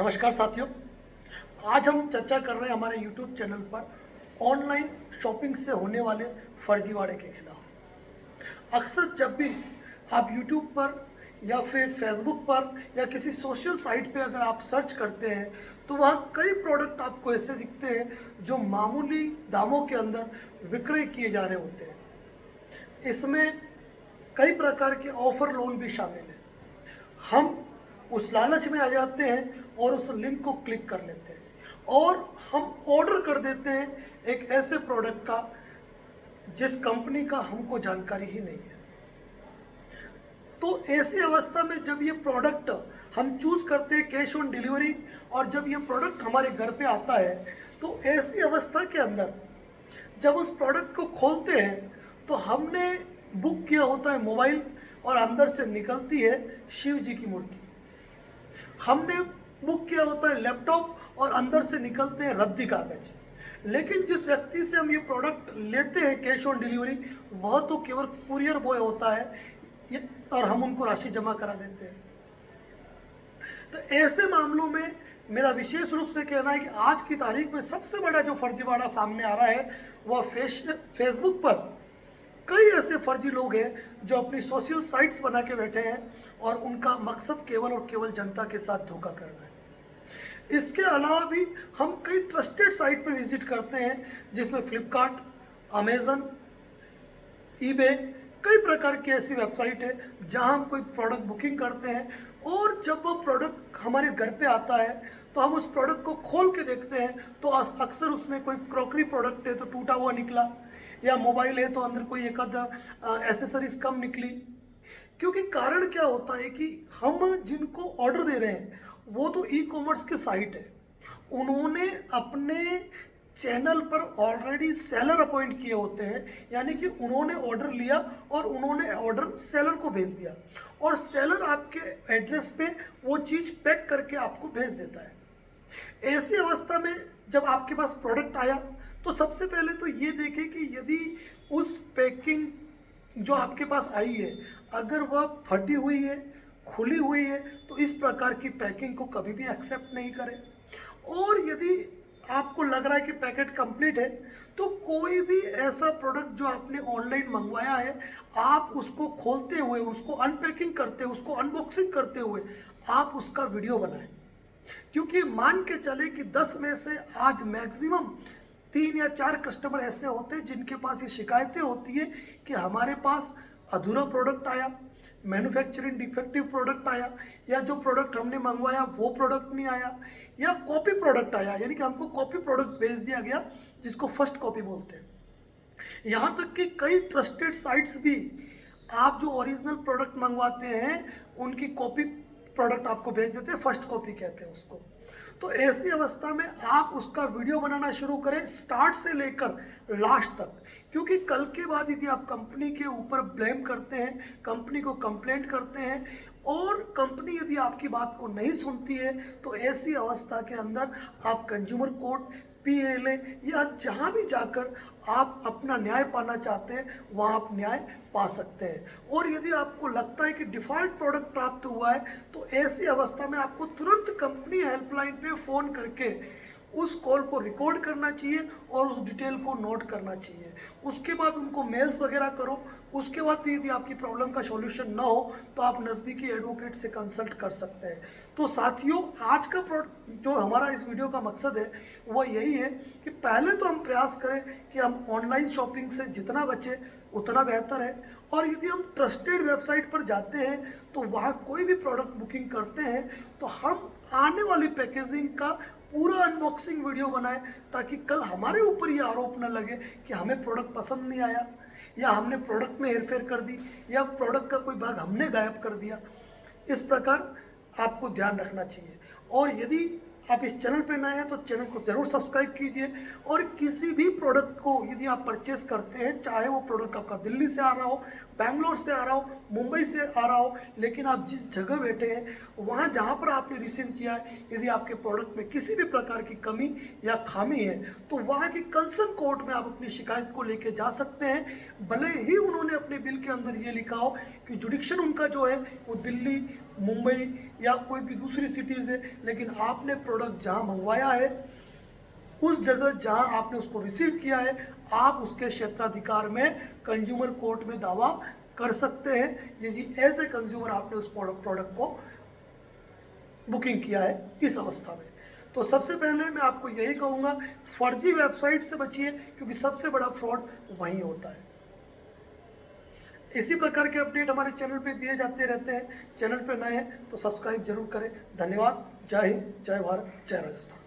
नमस्कार साथियों। आज हम चर्चा कर रहे हैं हमारे YouTube चैनल पर ऑनलाइन शॉपिंग से होने वाले फर्जीवाड़े के खिलाफ। अक्सर जब भी आप YouTube पर या फिर Facebook पर या किसी सोशल साइट पे अगर आप सर्च करते हैं तो वहाँ कई प्रोडक्ट आपको ऐसे दिखते हैं जो मामूली दामों के अंदर विक्रय किए जा रहे होते हैं। इसमें कई प्रकार के ऑफर लोन भी शामिल हैं। हम उस लालच में आ जाते हैं और उस लिंक को क्लिक कर लेते हैं और हम ऑर्डर कर देते हैं एक ऐसे प्रोडक्ट का जिस कंपनी का हमको जानकारी ही नहीं है। तो ऐसी अवस्था में जब ये प्रोडक्ट हम चूज करते हैं कैश ऑन डिलीवरी और जब ये प्रोडक्ट हमारे घर पे आता है तो ऐसी अवस्था के अंदर जब उस प्रोडक्ट को खोलते हैं तो हमने बुक किया होता है मोबाइल और अंदर से निकलती है शिव जी की मूर्ति। हमने बुक किया होता है लैपटॉप और अंदर से निकलते हैं रद्दी कागज। लेकिन जिस व्यक्ति से हम ये प्रोडक्ट लेते हैं कैश ऑन डिलीवरी वह तो केवल कुरियर बॉय होता है और हम उनको राशि जमा करा देते हैं। तो ऐसे मामलों में मेरा विशेष रूप से कहना है कि आज की तारीख में सबसे बड़ा जो फर्जीवाड़ा सामने आ रहा है वह फेसबुक पर कई ऐसे फर्जी लोग हैं जो अपनी सोशल साइट्स बना के बैठे हैं और उनका मकसद केवल और केवल जनता के साथ धोखा करना है। इसके अलावा भी हम कई ट्रस्टेड साइट पर विजिट करते हैं जिसमें फ्लिपकार्ट, अमेजन, ईबे, कई प्रकार की ऐसी वेबसाइट है जहां हम कोई प्रोडक्ट बुकिंग करते हैं और जब वो प्रोडक्ट हमारे घर पे आता है तो हम उस प्रोडक्ट को खोल के देखते हैं तो अक्सर उसमें कोई क्रॉकरी प्रोडक्ट है तो टूटा हुआ निकला, या मोबाइल है तो अंदर कोई एक आध एसेसरीज कम निकली। क्योंकि कारण क्या होता है कि हम जिनको ऑर्डर दे रहे हैं वो तो ई कॉमर्स के साइट है, उन्होंने अपने चैनल पर ऑलरेडी सेलर अपॉइंट किए होते हैं, यानी कि उन्होंने ऑर्डर लिया और उन्होंने ऑर्डर सेलर को भेज दिया और सेलर आपके एड्रेस पे वो चीज़ पैक करके आपको भेज देता है। ऐसी अवस्था में जब आपके पास प्रोडक्ट आया तो सबसे पहले तो ये देखें कि यदि उस पैकिंग जो आपके पास आई है अगर वह फटी हुई है, खुली हुई है तो इस प्रकार की पैकिंग को कभी भी एक्सेप्ट नहीं करें। और यदि आपको लग रहा है कि पैकेट कंप्लीट है तो कोई भी ऐसा प्रोडक्ट जो आपने ऑनलाइन मंगवाया है आप उसको खोलते हुए, उसको अनपैकिंग करते हुए, उसको अनबॉक्सिंग करते हुए आप उसका वीडियो बनाएं। क्योंकि मान के चले कि 10 में से आज मैक्सिमम 3 या 4 कस्टमर ऐसे होते हैं जिनके पास ये शिकायतें होती है कि हमारे पास अधूरा प्रोडक्ट आया, मैन्युफैक्चरिंग डिफेक्टिव प्रोडक्ट आया, या जो प्रोडक्ट हमने मंगवाया वो प्रोडक्ट नहीं आया, या कॉपी प्रोडक्ट आया, यानी कि हमको कॉपी प्रोडक्ट भेज दिया गया जिसको फर्स्ट कॉपी बोलते हैं। यहाँ तक कि कई ट्रस्टेड साइट्स भी आप जो ओरिजिनल प्रोडक्ट मंगवाते हैं उनकी कॉपी प्रोडक्ट आपको भेज देते हैं, फर्स्ट कॉपी कहते हैं उसको। तो ऐसी अवस्था में आप उसका वीडियो बनाना शुरू करें स्टार्ट से लेकर लास्ट तक, क्योंकि कल के बाद यदि आप कंपनी के ऊपर ब्लेम करते हैं, कंपनी को कंप्लेंट करते हैं और कंपनी यदि आपकी बात को नहीं सुनती है तो ऐसी अवस्था के अंदर आप कंज्यूमर कोर्ट, PLA या जहां भी जाकर आप अपना न्याय पाना चाहते हैं वहां आप न्याय पा सकते हैं। और यदि आपको लगता है कि डिफॉल्ट प्रोडक्ट प्राप्त हुआ है तो ऐसी अवस्था में आपको तुरंत कंपनी हेल्पलाइन पे फ़ोन करके उस कॉल को रिकॉर्ड करना चाहिए और उस डिटेल को नोट करना चाहिए। उसके बाद उनको मेल्स वगैरह करो। उसके बाद भी यदि आपकी प्रॉब्लम का सॉल्यूशन ना हो तो आप नज़दीकी एडवोकेट से कंसल्ट कर सकते हैं। तो साथियों, आज का जो हमारा इस वीडियो का मकसद है वह यही है कि पहले तो हम प्रयास करें कि हम ऑनलाइन शॉपिंग से जितना बचें उतना बेहतर है, और यदि हम ट्रस्टेड वेबसाइट पर जाते हैं तो वहाँ कोई भी प्रोडक्ट बुकिंग करते हैं तो हम आने वाली पैकेजिंग का पूरा अनबॉक्सिंग वीडियो बनाएं ताकि कल हमारे ऊपर ये आरोप न लगे कि हमें प्रोडक्ट पसंद नहीं आया, या हमने प्रोडक्ट में हेरफेर कर दी, या प्रोडक्ट का कोई भाग हमने गायब कर दिया। इस प्रकार आपको ध्यान रखना चाहिए। और यदि आप इस चैनल पर नए हैं तो चैनल को ज़रूर सब्सक्राइब कीजिए। और किसी भी प्रोडक्ट को यदि आप परचेस करते हैं, चाहे वो प्रोडक्ट आपका दिल्ली से आ रहा हो, बैंगलोर से आ रहा हो, मुंबई से आ रहा हो, लेकिन आप जिस जगह बैठे हैं वहाँ जहाँ पर आपने रिसीव किया है यदि आपके प्रोडक्ट में किसी भी प्रकार की कमी या खामी है तो वहाँ की कंसर्न कोर्ट में आप अपनी शिकायत को लेके जा सकते हैं। भले ही उन्होंने अपने बिल के अंदर ये लिखा हो कि जुडिक्शन उनका जो है वो दिल्ली, मुंबई या कोई भी दूसरी सिटीज़ है, लेकिन आपने प्रोडक्ट जहां मंगवाया है उस जगह जहां आपने उसको रिसीव किया है, आप उसके क्षेत्राधिकार में कंज्यूमर कोर्ट में दावा कर सकते हैं। ये जी एज ए कंज्यूमर आपने उस प्रोडक्ट को बुकिंग किया है इस अवस्था में। तो सबसे पहले मैं आपको यही कहूँगा, फर्जी वेबसाइट से बचिए, क्योंकि सबसे बड़ा फ्रॉड वहीं होता है। इसी प्रकार के अपडेट हमारे चैनल पे दिए जाते रहते हैं। चैनल पे नए हैं तो सब्सक्राइब जरूर करें। धन्यवाद। जय हिंद, जय भारत, जय राजस्थान।